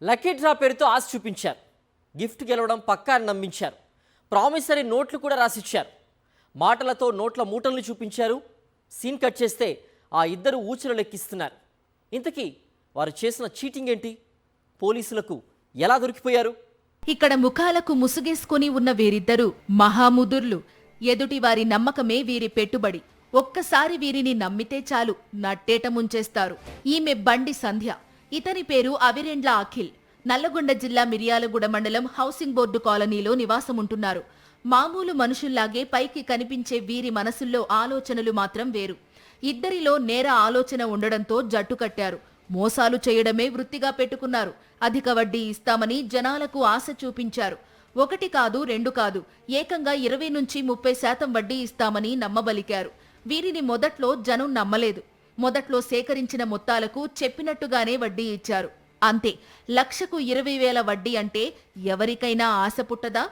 Lucky draw పేరుతో ఆశ చూపించారు. Gift గెలవడం పక్కా అని నమ్మించారు. ప్రామిసరీ నోట్లు కూడా రాసిచ్చారు. మాటలతో నోట్ల మూటల్ని చూపించారు. సీన్ కట్ చేస్తే ఆ ఇద్దరు ఊచలు లెక్కిస్తున్నారు. ఇంతకీ వారు చేసిన చీటింగ్ ఏంటి? పోలీసులకు ఎలా దొరికిపోయారు? ఇక్కడ ముఖాలకు ముసుగేసుకుని ఉన్న వీరిద్దరూ మహాముదుర్లు. ఎదుటి వారి నమ్మకమే వీరి పెట్టుబడి. ఒక్కసారి వీరిని నమ్మితే చాలు నట్టేట ముంచేస్తారు. ఈమె బండి సంధ్య. ఇతని పేరు అవిరెండ్ల అఖిల్. నల్లగొండ జిల్లా మిర్యాలగూడ మండలం హౌసింగ్ బోర్డు కాలనీలో నివాసముంటున్నారు. మామూలు మనుషుల్లాగే పైకి కనిపించే వీరి మనసుల్లో ఆలోచనలు మాత్రం వేరు. ఇద్దరిలో నేర ఆలోచన ఉండడంతో జట్టు కట్టారు. మోసాలు చేయడమే వృత్తిగా పెట్టుకున్నారు. అధిక వడ్డీ ఇస్తామని జనాలకు ఆశ చూపించారు. 1 కాదు 2 కాదు, ఏకంగా 20 నుంచి 30% వడ్డీ ఇస్తామని నమ్మబలికారు. వీరిని మొదట్లో జనం నమ్మలేదు. మొదట్లో సేకరించిన మొత్తాలకు చెప్పినట్టుగానే వడ్డీ ఇచ్చారు. అంతే, 1,20,000 వడ్డీ అంటే ఎవరికైనా ఆశ పుట్టదా?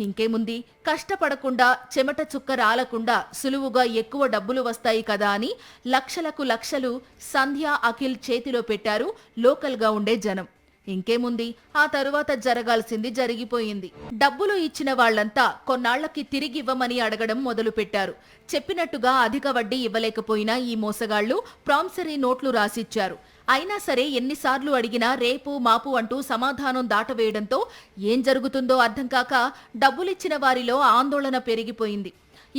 ఇంకేముంది, కష్టపడకుండా చెమట చుక్క రాలకుండా సులువుగా ఎక్కువ డబ్బులు వస్తాయి కదా అని లక్షలకు లక్షలు సంధ్య అఖిల్ చేతిలో పెట్టారు లోకల్గా ఉండే జనం. ఇంకేముంది, ఆ తరువాత జరగాల్సింది జరిగిపోయింది. డబ్బులు ఇచ్చిన వాళ్లంతా కొన్నాళ్లకి తిరిగివ్వమని అడగడం మొదలుపెట్టారు. చెప్పినట్టుగా అధిక వడ్డీ ఇవ్వలేకపోయినా ఈ మోసగాళ్లు ప్రామిసరీ నోట్లు రాసిచ్చారు. అయినా సరే ఎన్నిసార్లు అడిగినా రేపు మాపు అంటూ సమాధానం దాటవేయడంతో ఏం జరుగుతుందో అర్థం కాక డబ్బులిచ్చిన వారిలో ఆందోళన పెరిగిపోయింది.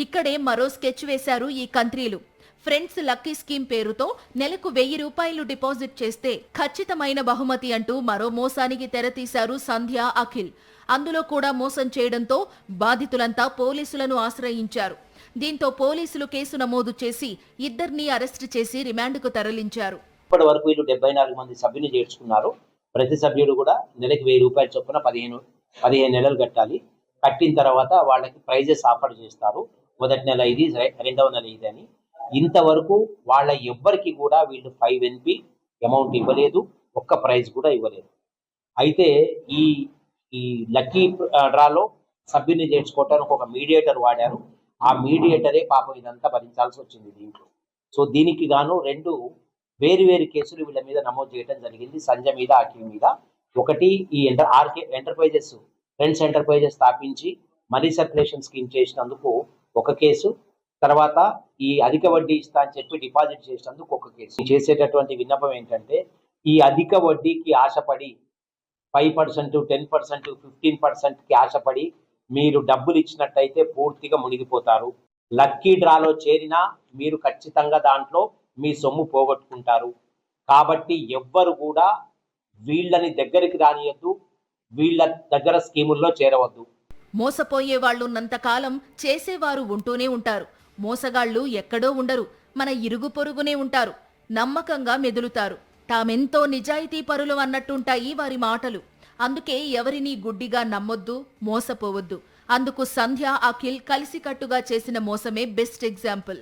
ఇక్కడే మరో స్కెచ్ వేశారు ఈ కంత్రీలు. ఫ్రెండ్స్ లక్కీ స్కీమ్ పేరుతో నెలకు 1,000 రూపాయలు డిపాజిట్ చేస్తే ఖచ్చితమైన బహుమతి అంటూ మరో మోసానికి తెరతీశారు సంధ్య అఖిల్. అందులో కూడా మోసం చేయడంతో బాధితులంతా పోలీసులను ఆశ్రయించారు. దీంతో పోలీసులు కేసు నమోదు చేసి ఇద్దరిని అరెస్టు చేసి రిమాండ్కు తరలించారు. ఇప్పటి వరకు వీళ్ళు 74 మంది సభ్యులు చేర్చుకున్నారు. ప్రతి సభ్యుడు కూడా నెలకు 1,000 రూపాయల చొప్పున 15 నెలలు కట్టాలి. కట్టిన తర్వాత వాళ్ళకి ప్రైజెస్ ఆఫర్ చేస్తారు. మొదటి నెల ఇది, రెండవ నెల ఇది అని. ఇంతవరకు వాళ్ళ ఎవ్వరికి కూడా వీళ్ళు 5 NP అమౌంట్ ఇవ్వలేదు, ఒక్క ప్రైజ్ కూడా ఇవ్వలేదు. అయితే ఈ లక్కీ డ్రాలో సభ్యుని చేర్చుకోవటానికి ఒక మీడియేటర్ వాడారు. ఆ మీడియేటరే పాపం ఇదంతా భరించాల్సి వచ్చింది దీంట్లో. సో దీనికి గాను 2 వేరు కేసులు వీళ్ళ మీద నమోదు చేయడం జరిగింది. సంజయ్ మీద, అఖిల్ మీద. ఒకటి ఈ ఎంటర్ప్రైజెస్ ఫ్రెండ్స్ ఎంటర్ప్రైజెస్ స్థాపించి మనీ సర్క్యులేషన్ స్కీమ్ చేసినందుకు ఒక కేసు, తర్వాత ఈ అధిక వడ్డీ ఇస్తా అని చెప్పి డిపాజిట్ చేసినందుకు ఒక కేసు. చేసేటటువంటి విన్నపం ఏంటంటే, ఈ అధిక వడ్డీకి ఆశపడి 5%, 10%, 15%కి ఆశపడి మీరు డబ్బులు ఇచ్చినట్టయితే పూర్తిగా మునిగిపోతారు. లక్కీ డ్రాలో చేరినా మీరు ఖచ్చితంగా దాంట్లో మీ సొమ్ము పోగొట్టుకుంటారు. కాబట్టి ఎవ్వరు కూడా వీళ్ళని దగ్గరికి రానియద్దు, వీళ్ళ దగ్గర స్కీముల్లో చేరవద్దు. మోసపోయే వాళ్ళున్నంతకాలం చేసేవారు ఉంటూనే ఉంటారు. మోసగాళ్లు ఎక్కడో ఉండరు, మన ఇరుగు పొరుగునే ఉంటారు. నమ్మకంగా మెదులుతారు. తామెంతో నిజాయితీ పరులు అన్నట్టుంటాయి వారి మాటలు. అందుకే ఎవరినీ గుడ్డిగా నమ్మొద్దు, మోసపోవద్దు. అందుకు సంధ్య అఖిల్ కలిసికట్టుగా చేసిన మోసమే బెస్ట్ ఎగ్జాంపుల్.